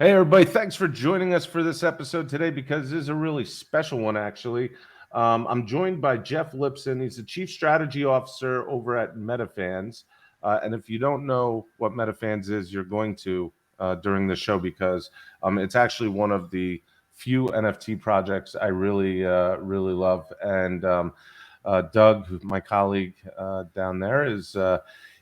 Hey, everybody. Thanks for joining us for this episode today because this is a really special one, actually. I'm joined by Jeff Lipson. He's the Chief Strategy Officer over at Metafans. And if you don't know what Metafans is, you're going to during the show because it's actually one of the few NFT projects I really love. And Doug, my colleague down there,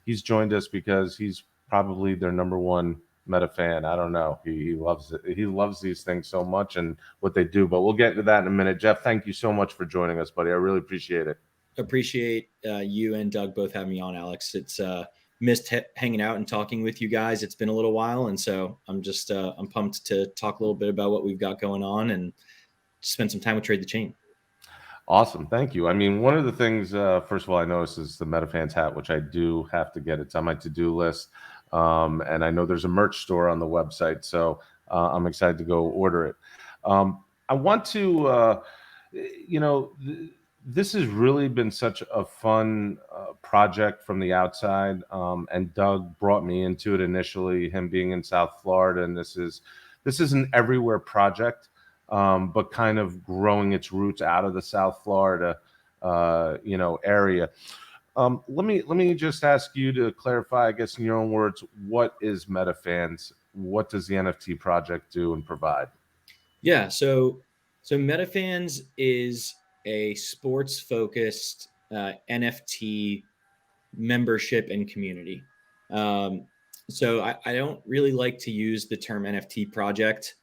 he's joined us because he's probably their number one Meta fan. I don't know. He loves it. He loves these things so much and what they do. But we'll get into that in a minute. Jeff, thank you so much for joining us, buddy. I really appreciate it. Appreciate you and Doug both having me on, Alex. It's missed hanging out and talking with you guys. It's been a little while, and so I'm pumped to talk a little bit about what we've got going on and spend some time with Trade the Chain. Awesome. Thank you. I mean, one of the things, first of all, I noticed is the Metafans hat, which I do have to get. It's on my to-do list. And I know there's a merch store on the website, so I'm excited to go order it. I want to, this has really been such a fun project from the outside, and Doug brought me into it initially, him being in South Florida, and this is an everywhere project, but kind of growing its roots out of the South Florida, area. Let me just ask you to clarify, I guess, in your own words, what is Metafans? What does the NFT project do and provide? Yeah, so Metafans is a sports-focused NFT membership and community. So I don't really like to use the term NFT project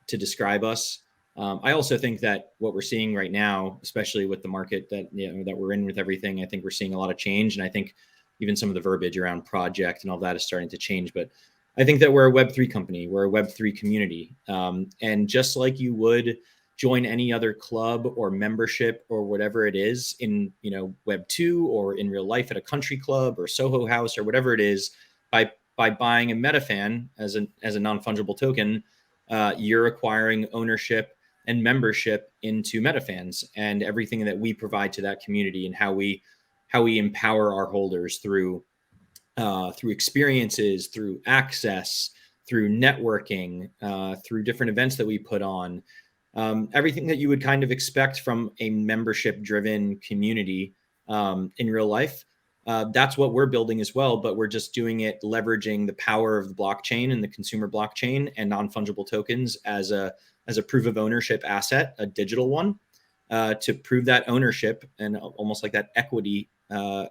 to describe us. I also think that what we're seeing right now, especially with the market that we're in with everything, I think we're seeing a lot of change, and I think even some of the verbiage around project and all that is starting to change. But I think that we're a Web3 company, we're a Web3 community, and just like you would join any other club or membership or whatever it is in Web2 or in real life at a country club or Soho House or whatever it is, by buying a Metafan as a non-fungible token, you're acquiring ownership and membership into Metafans and everything that we provide to that community and how we empower our holders through experiences, through access, through networking, through different events that we put on, everything that you would kind of expect from a membership-driven community in real life. That's what we're building as well, but we're just doing it leveraging the power of the blockchain and the consumer blockchain and non-fungible tokens as a proof of ownership asset, a digital one, to prove that ownership and almost like that equity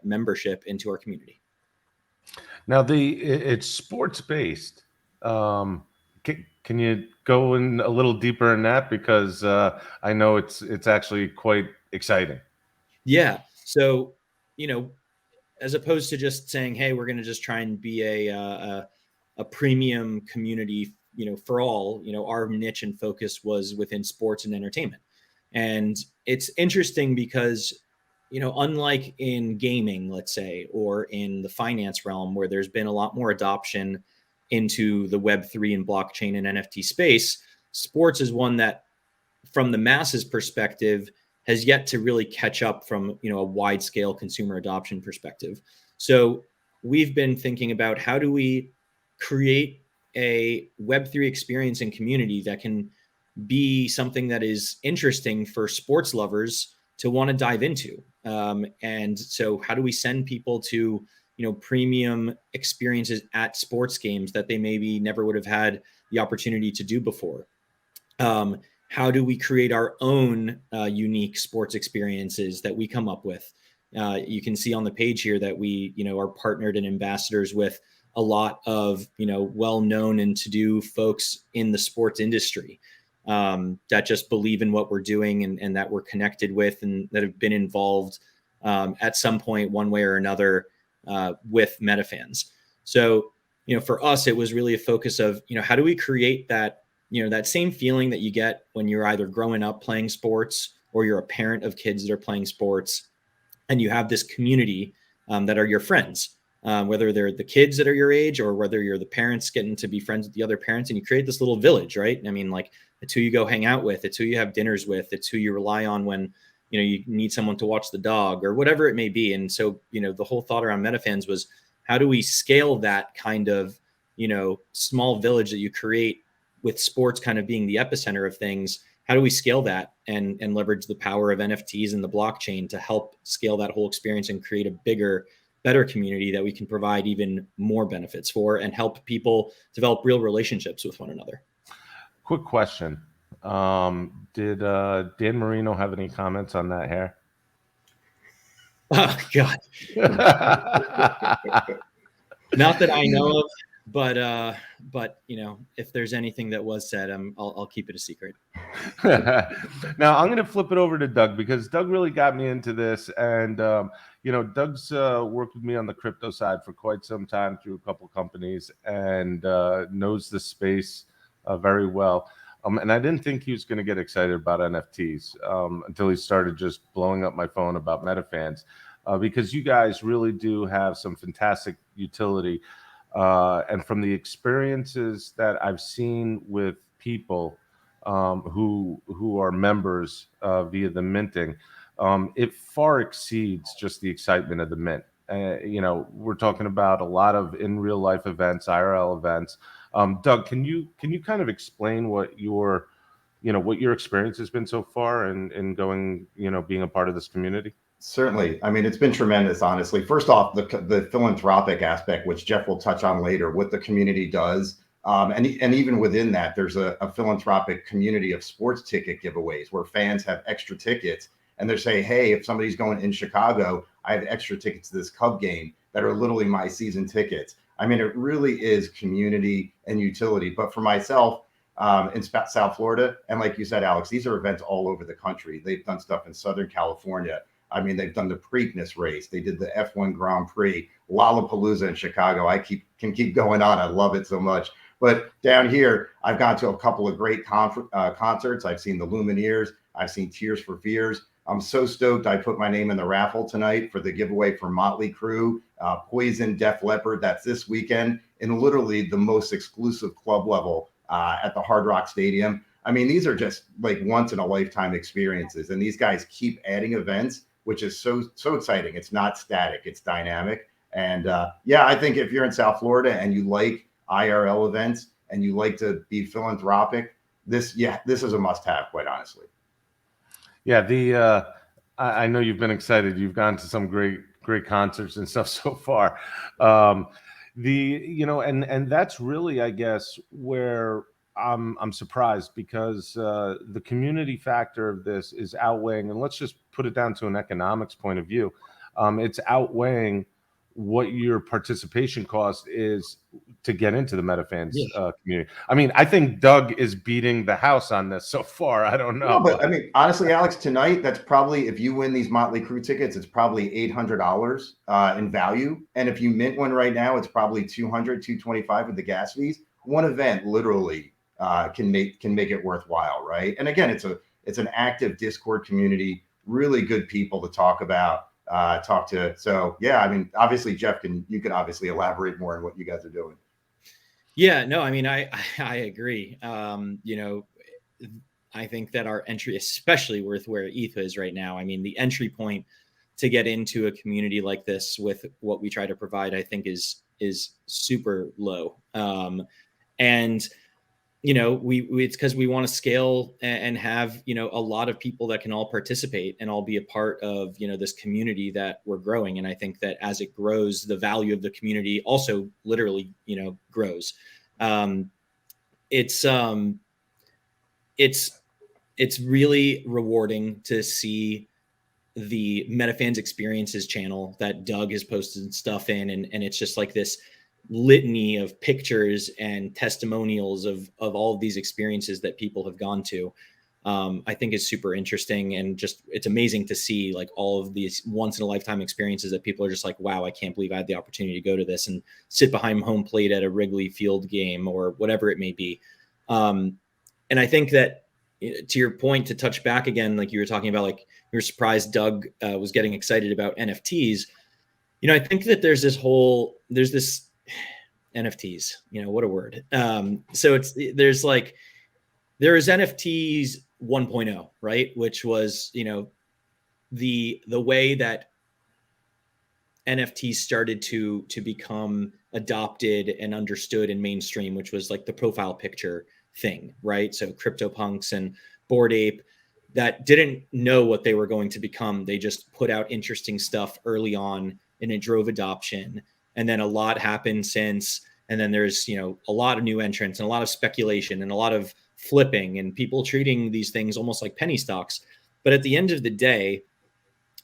membership into our community. Now, it's sports based. Can you go in a little deeper in that, because I know it's actually quite exciting. Yeah. So, as opposed to just saying, "Hey, we're going to just try and be a premium community," for all, our niche and focus was within sports and entertainment. And it's interesting because, unlike in gaming, let's say, or in the finance realm, where there's been a lot more adoption into the Web3 and blockchain and NFT space, sports is one that, from the masses perspective, has yet to really catch up from a wide scale consumer adoption perspective. So we've been thinking about how do we create a Web3 experience and community that can be something that is interesting for sports lovers to want to dive into. And so how do we send people to premium experiences at sports games that they maybe never would have had the opportunity to do before? How do we create our own unique sports experiences that we come up with? You can see on the page here that we, are partnered and ambassadors with a lot of, well-known and to-do folks in the sports industry that just believe in what we're doing and that we're connected with and that have been involved at some point, one way or another, with Metafans. So, for us, it was really a focus of, how do we create that, that same feeling that you get when you're either growing up playing sports or you're a parent of kids that are playing sports, and you have this community that are your friends, whether they're the kids that are your age or whether you're the parents getting to be friends with the other parents, and you create this little village, right? I mean, like, it's who you go hang out with, it's who you have dinners with, it's who you rely on when you need someone to watch the dog or whatever it may be. And so the whole thought around Metafans was, how do we scale that kind of small village that you create with sports kind of being the epicenter of things, how do we scale that and leverage the power of NFTs and the blockchain to help scale that whole experience and create a bigger, better community that we can provide even more benefits for and help people develop real relationships with one another? Quick question. Did Dan Marino have any comments on that hair? Oh God. Not that I know of, but you know, if there's anything that was said, I'll keep it a secret. Now I'm going to flip it over to Doug, because Doug really got me into this, and you know, Doug's worked with me on the crypto side for quite some time through a couple companies, and knows the space very well. And I didn't think he was going to get excited about NFTs until he started just blowing up my phone about Metafans, because you guys really do have some fantastic utility. And from the experiences that I've seen with people who are members via the minting, it far exceeds just the excitement of the mint. You know, we're talking about a lot of in real life events, IRL events. Doug, can you kind of explain what your experience has been so far in going, you know, being a part of this community? Certainly. I mean, it's been tremendous, honestly. First off, the philanthropic aspect, which Jeff will touch on later, what the community does. And even within that, there's a philanthropic community of sports ticket giveaways where fans have extra tickets and they say, hey, if somebody's going in Chicago, I have extra tickets to this Cub game that are literally my season tickets. I mean, it really is community and utility. But for myself, in South Florida, and like you said, Alex, these are events all over the country. They've done stuff in Southern California. I mean, they've done the Preakness race. They did the F1 Grand Prix, Lollapalooza in Chicago. I can keep going on. I love it so much. But down here, I've gone to a couple of great concerts. I've seen the Lumineers. I've seen Tears for Fears. I'm so stoked. I put my name in the raffle tonight for the giveaway for Motley Crue, Poison, Def Leppard. That's this weekend in literally the most exclusive club level at the Hard Rock Stadium. I mean, these are just like once in a lifetime experiences. And these guys keep adding events, which is so exciting. It's not static, it's dynamic. And yeah, I think if you're in South Florida and you like IRL events and you like to be philanthropic, this is a must have, quite honestly. Yeah, I know you've been excited. You've gone to some great concerts and stuff so far. And that's really, I guess, where I'm surprised, because the community factor of this is outweighing, and let's just put it down to an economics point of view. It's outweighing what your participation cost is to get into the Metafans community. I mean, I think Doug is beating the house on this so far. I don't know. No, but I mean, honestly, Alex, tonight, that's probably, if you win these Motley Crue tickets, it's probably $800 in value. And if you mint one right now, it's probably $225 with the gas fees. One event literally can make it worthwhile, right? And again, it's an active Discord community, really good people to talk to. So yeah, I mean, obviously, Jeff, you can obviously elaborate more on what you guys are doing. Yeah, no, I mean, I agree. You know, I think that our entry, especially with where ETH is right now, I mean, the entry point to get into a community like this with what we try to provide, I think is super low. And you know, it's because we want to scale and have, you know, a lot of people that can all participate and all be a part of, you know, this community that we're growing. And I think that as it grows, the value of the community also literally, you know, grows. It's really rewarding to see the Metafans Experiences channel that Doug has posted stuff in. And it's just like this litany of pictures and testimonials of all of these experiences that people have gone to. I think is super interesting, and just it's amazing to see like all of these once in a lifetime experiences that people are just like, wow, I can't believe I had the opportunity to go to this and sit behind home plate at a Wrigley Field game or whatever it may be. And I think that, to your point, to touch back again, like you were talking about, like you were surprised Doug was getting excited about NFTs. You know, I think that there's this NFTs, you know, what a word. So there is NFTs 1.0, right? Which was, you know, the way that NFTs started to become adopted and understood in mainstream, which was like the profile picture thing, right? So CryptoPunks and Bored Ape that didn't know what they were going to become. They just put out interesting stuff early on and it drove adoption. And then a lot happened since. And then there's, a lot of new entrants and a lot of speculation and a lot of flipping and people treating these things almost like penny stocks. But at the end of the day,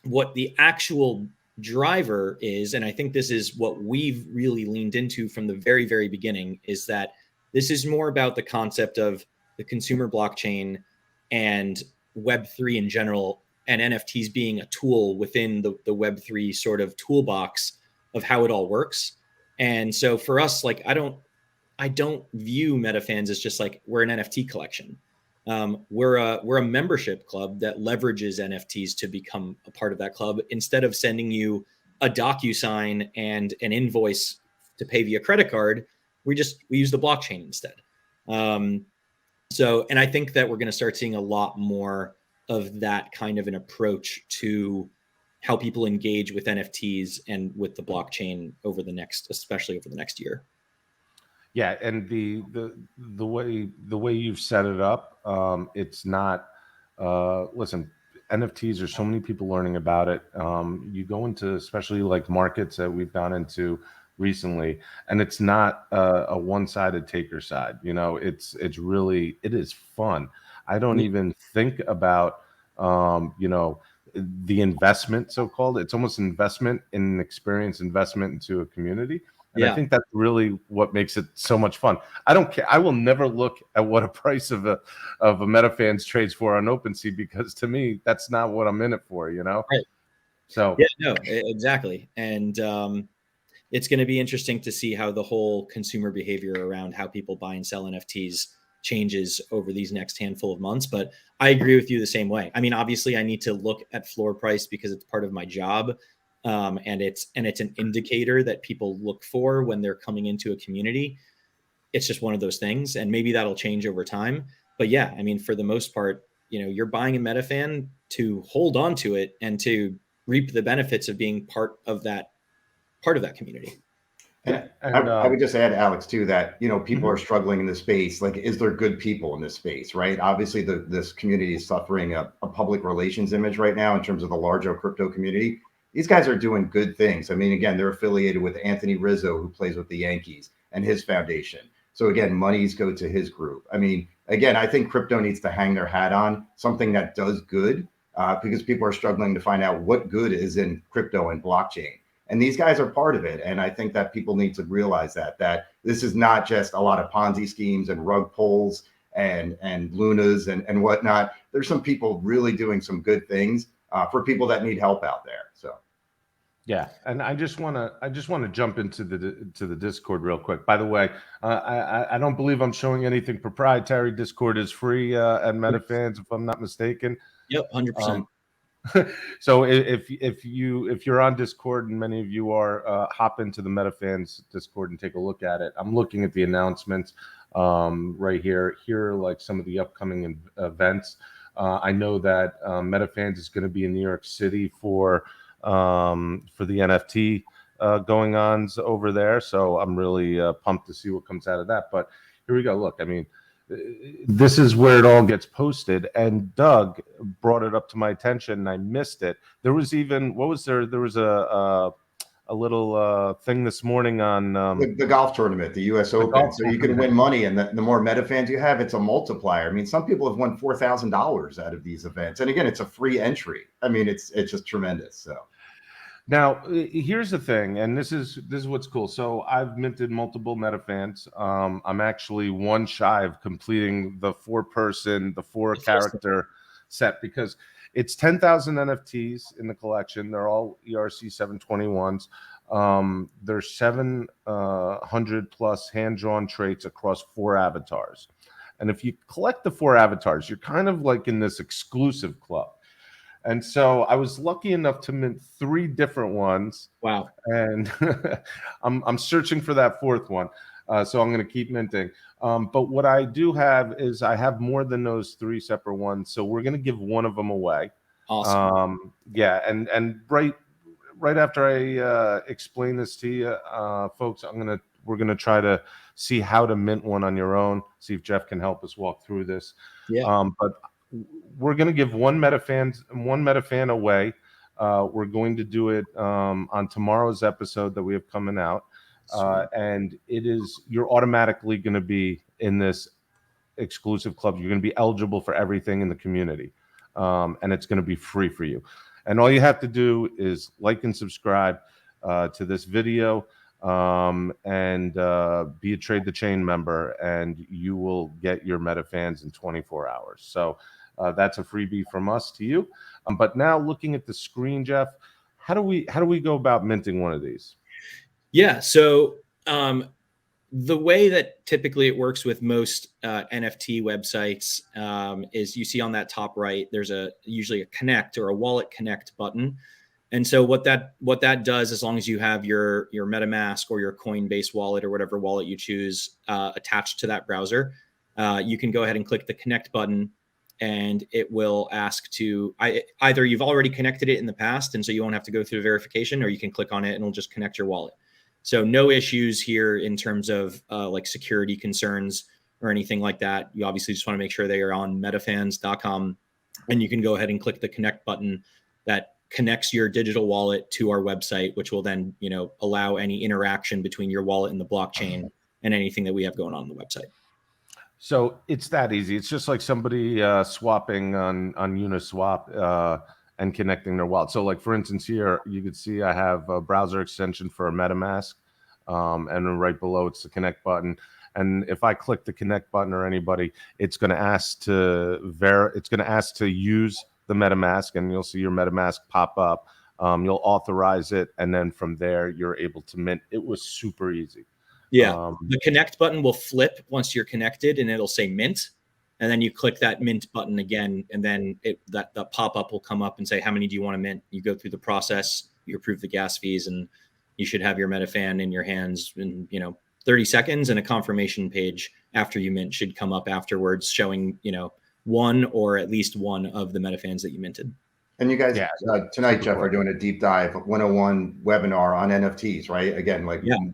what the actual driver is, and I think this is what we've really leaned into from the very, very beginning, is that this is more about the concept of the consumer blockchain and Web3 in general, and NFTs being a tool within the Web3 sort of toolbox of how it all works. And so for us, like, I don't view Metafans as just like we're an NFT collection. We're a membership club that leverages NFTs to become a part of that club. Instead of sending you a DocuSign and an invoice to pay via credit card, we use the blockchain instead. And I think that we're going to start seeing a lot more of that kind of an approach to how people engage with NFTs and with the blockchain especially over the next year. Yeah, and the way you've set it up, it's not. Listen, NFTs. There's so many people learning about it. You go into especially like markets that we've gone into recently, and it's not a one-sided taker side. It is fun. I don't even think about the investment, so-called. It's almost investment in an experience, investment into a community. And I think that's really what makes it so much fun. I don't care. I will never look at what a price of a Metafans trades for on OpenSea, because to me, that's not what I'm in it for, Right. So yeah, no, exactly. And it's going to be interesting to see how the whole consumer behavior around how people buy and sell NFTs changes over these next handful of months. But I agree with you the same way. I mean, obviously I need to look at floor price because it's part of my job. And it's an indicator that people look for when they're coming into a community. It's just one of those things, and maybe that'll change over time. But yeah, I mean, for the most part, you're buying a Metafan to hold on to it and to reap the benefits of being part of that community. And I would just add, Alex, too, that people are struggling in this space. Like, is there good people in this space, right? Obviously, this community is suffering a public relations image right now in terms of the larger crypto community. These guys are doing good things. I mean, again, they're affiliated with Anthony Rizzo, who plays with the Yankees, and his foundation. So again, monies go to his group. I mean, again, I think crypto needs to hang their hat on something that does good, because people are struggling to find out what good is in crypto and blockchain. And these guys are part of it. And I think that people need to realize that this is not just a lot of Ponzi schemes and rug pulls and Lunas and whatnot. There's some people really doing some good things for people that need help out there. So. Yeah, and I just want to jump into the Discord real quick. By the way, I don't believe I'm showing anything proprietary. Discord is free at Metafans, if I'm not mistaken. Yep, 100%. So if you're on Discord, and many of you are, hop into the Metafans Discord and take a look at it. I'm looking at the announcements right here. Here are like some of the upcoming events. I know that Metafans is going to be in New York City for the NFT going ons over there. So I'm really pumped to see what comes out of that. But here we go. Look, I mean, this is where it all gets posted. And Doug brought it up to my attention and I missed it. There was even, what was there? There was a little thing this morning on the golf tournament, the US Open. So you can win money, and the more Metafans you have, it's a multiplier. I mean, some people have won $4,000 out of these events, and again, it's a free entry. I mean, it's just tremendous. So now here's the thing, and this is what's cool. So I've minted multiple Metafans. I'm actually one shy of completing the 4-character set, because it's 10,000 NFTs in the collection. They're all ERC 721s. There's 700 plus hand-drawn traits across 4 avatars. And if you collect the 4 avatars, you're kind of like in this exclusive club. And so I was lucky enough to mint 3 different ones. Wow. And I'm searching for that 4th one. So I'm going to keep minting. But what I do have is I have more than those 3 separate ones. So we're going to give one of them away. Awesome. Yeah. And right after I explain this to you, folks, we're gonna try to see how to mint one on your own. See if Jeff can help us walk through this. Yeah. But we're gonna give one metafan away. We're going to do it on tomorrow's episode that we have coming out, and you're automatically going to be in this exclusive club. You're going to be eligible for everything in the community, and it's going to be free for you. And all you have to do is like and subscribe to this video, and be a Trade the Chain member, and you will get your Metafans in 24 hours. So that's a freebie from us to you. But now, looking at the screen, Jeff, how do we go about minting one of these? Yeah. So the way that typically it works with most NFT websites is you see on that top right, there's usually a connect or a wallet connect button. And so what that does, as long as you have your MetaMask or your Coinbase wallet or whatever wallet you choose attached to that browser, you can go ahead and click the connect button, and it will ask to either you've already connected it in the past, and so you won't have to go through verification, or you can click on it and it'll just connect your wallet. So no issues here in terms of like security concerns or anything like that. You obviously just want to make sure they are on metafans.com, and you can go ahead and click the connect button that connects your digital wallet to our website, which will then, allow any interaction between your wallet and the blockchain and anything that we have going on the website. So it's that easy. It's just like somebody swapping on Uniswap and connecting their wallet. So like, for instance, here you can see I have a browser extension for a MetaMask, and then right below it's the connect button. And if I click the connect button, or anybody, it's going to ask to use the MetaMask, and you'll see your MetaMask pop up. You'll authorize it, and then from there you're able to mint. It was super easy. Yeah, the connect button will flip once you're connected, and it'll say mint, and then you click that mint button again, and then the pop-up will come up and say, how many do you want to mint? You go through the process, you approve the gas fees, and you should have your Metafan in your hands in 30 seconds, and a confirmation page after you mint should come up afterwards showing one or at least one of the Metafans that you minted. And you guys, tonight, Jeff, are doing a deep dive 101 webinar on NFTs, right? Again,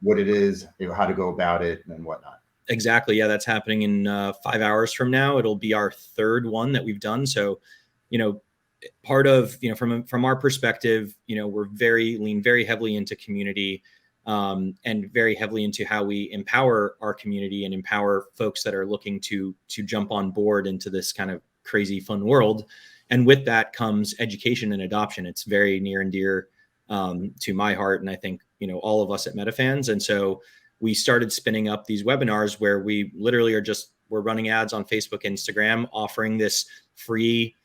what it is, how to go about it, and whatnot. Exactly. Yeah, that's happening in 5 hours from now. It'll be our third one that we've done. So, part of, from our perspective, we're lean very heavily into community, and very heavily into how we empower our community and empower folks that are looking to jump on board into this kind of crazy fun world. And with that comes education and adoption. It's very near and dear to my heart, and I think all of us at Metafans. And so we started spinning up these webinars where we literally we're running ads on Facebook, Instagram, offering this free,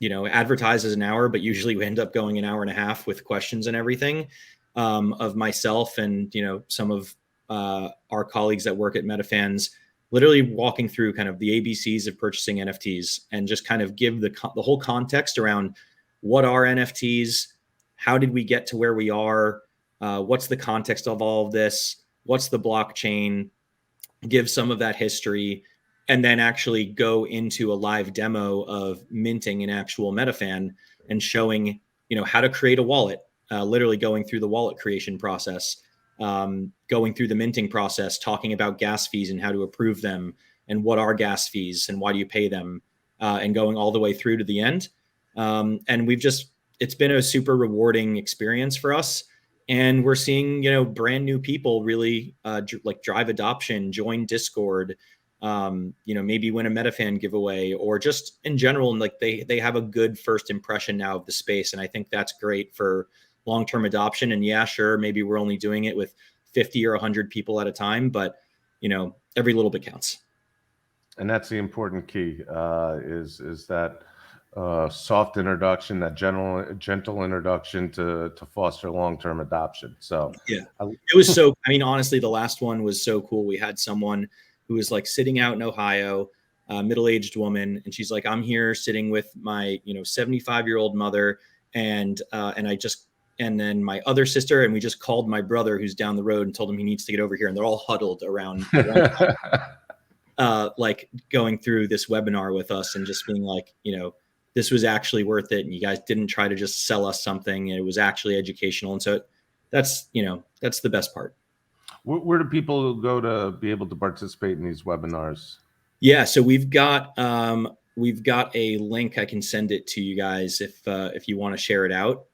advertise as an hour, but usually we end up going an hour and a half with questions and everything, of myself and some of our colleagues that work at Metafans, literally walking through kind of the ABCs of purchasing NFTs, and just kind of give the whole context around what are NFTs, how did we get to where we are, what's the context of all of this, what's the blockchain, give some of that history, and then actually go into a live demo of minting an actual Metafan and showing, how to create a wallet, literally going through the wallet creation process, going through the minting process, talking about gas fees and how to approve them, and what are gas fees and why do you pay them, and going all the way through to the end. And it's been a super rewarding experience for us. And we're seeing, brand new people really drive adoption, join Discord, maybe win a Metafan giveaway, or just in general, and they have a good first impression now of the space. And I think that's great for long-term adoption. And yeah, sure, maybe we're only doing it with 50 or 100 people at a time, but every little bit counts. And that's the important key, is that soft introduction, that gentle introduction to foster long-term adoption. So yeah, it was honestly, the last one was so cool. We had someone who was sitting out in Ohio, middle-aged woman, and she's like, I'm here sitting with my 75-year-old mother, and then my other sister, and we just called my brother who's down the road and told him he needs to get over here, and they're all huddled around going through this webinar with us, and just being this was actually worth it, and you guys didn't try to just sell us something. It was actually educational. And so that's, you know, that's the best part. Where do people go to be able to participate in these webinars? Yeah, so we've got a link. I can send it to you guys if you want to share it out.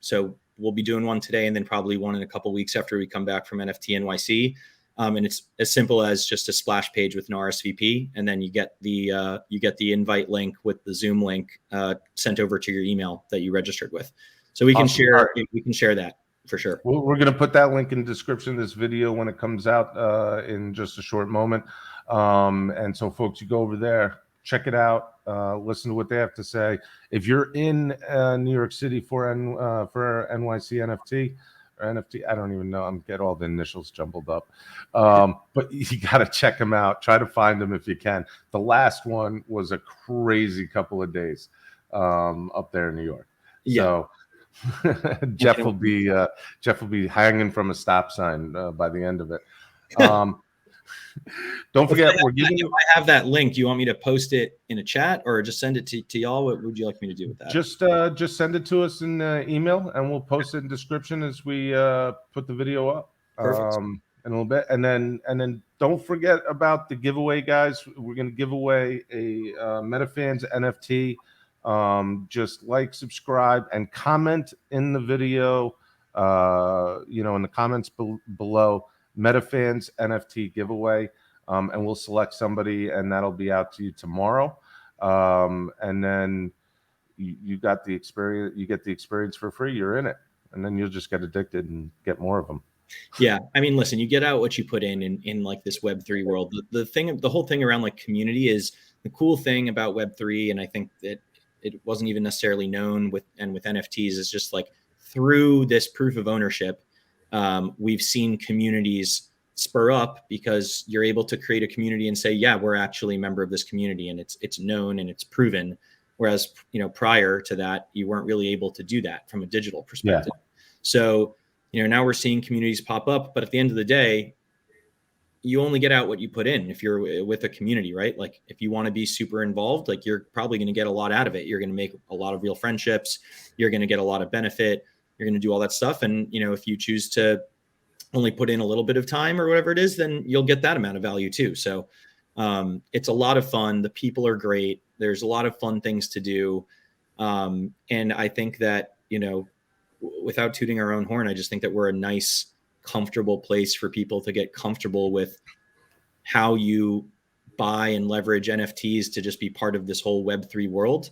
So we'll be doing one today, and then probably one in a couple weeks after we come back from NFT NYC. And it's as simple as just a splash page with an RSVP, and then you get the invite link with the Zoom link sent over to your email that you registered with. So we can share that for sure. We're going to put that link in the description of this video when it comes out in just a short moment. And so, folks, you go over there, check it out, listen to what they have to say. If you're in New York City for NYC NFT. Or NFT, I don't even know. I'm getting all the initials jumbled up. But you got to check them out. Try to find them if you can. The last one was a crazy couple of days up there in New York. Yeah. So Jeff will be hanging from a stop sign by the end of it. Don't forget, I have that link. Do you want me to post it in a chat or just send it to y'all? What would you like me to do with that? Just send it to us in email, and we'll post it in the description as we put the video up in a little bit. And then don't forget about the giveaway, guys. We're going to give away a Metafans NFT. Just like, subscribe, and comment in the video. In the comments below. Metafans NFT giveaway, and we'll select somebody, and that'll be out to you tomorrow. And then you got the experience. You get the experience for free. You're in it, and then you'll just get addicted and get more of them. Yeah, I mean, listen, you get out what you put in like this Web3 world. The whole thing around like community is the cool thing about Web3, and I think that it wasn't even necessarily known with NFTs is just like through this proof of ownership. We've seen communities spur up because you're able to create a community and say, yeah, we're actually a member of this community, and it's known and it's proven. Whereas, prior to that, you weren't really able to do that from a digital perspective. Yeah. So, now we're seeing communities pop up, but at the end of the day, you only get out what you put in if you're with a community, right? Like if you want to be super involved, like you're probably going to get a lot out of it. You're going to make a lot of real friendships. You're going to get a lot of benefit. You're going to do all that stuff. And, if you choose to only put in a little bit of time or whatever it is, then you'll get that amount of value too. So it's a lot of fun. The people are great. There's a lot of fun things to do. And I think that, without tooting our own horn, I just think that we're a nice, comfortable place for people to get comfortable with how you buy and leverage NFTs to just be part of this whole Web3 world.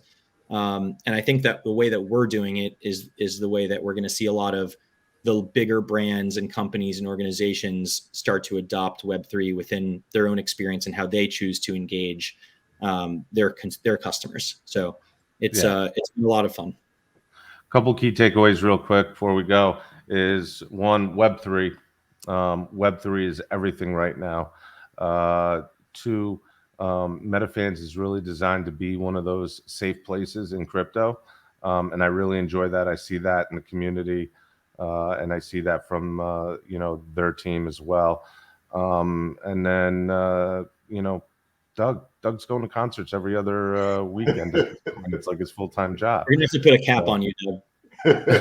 And I think that the way that we're doing it is the way that we're going to see a lot of the bigger brands and companies and organizations start to adopt Web3 within their own experience and how they choose to engage their customers. So it's been a lot of fun. Couple key takeaways real quick before we go is one, Web3. Web3 is everything right now. Two, Metafans is really designed to be one of those safe places in crypto. And I really enjoy that. I see that in the community, and I see that from, their team as well. And then, Doug's going to concerts every other weekend. It's like his full-time job. We're going to have to put a cap on you, Doug.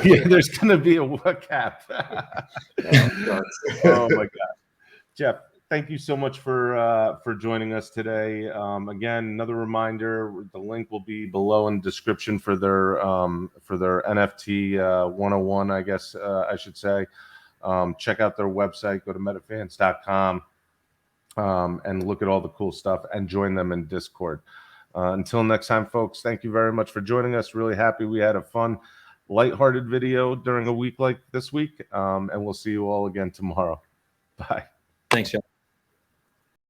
Yeah, there's going to be a cap. Oh, my God. Jeff, thank you so much for joining us today. Again, another reminder: the link will be below in the description for their NFT 101, I guess I should say. Check out their website. Go to metafans.com and look at all the cool stuff and join them in Discord. Until next time, folks, thank you very much for joining us. Really happy we had a fun, lighthearted video during a week like this week, and we'll see you all again tomorrow. Bye. Thanks, Jeff.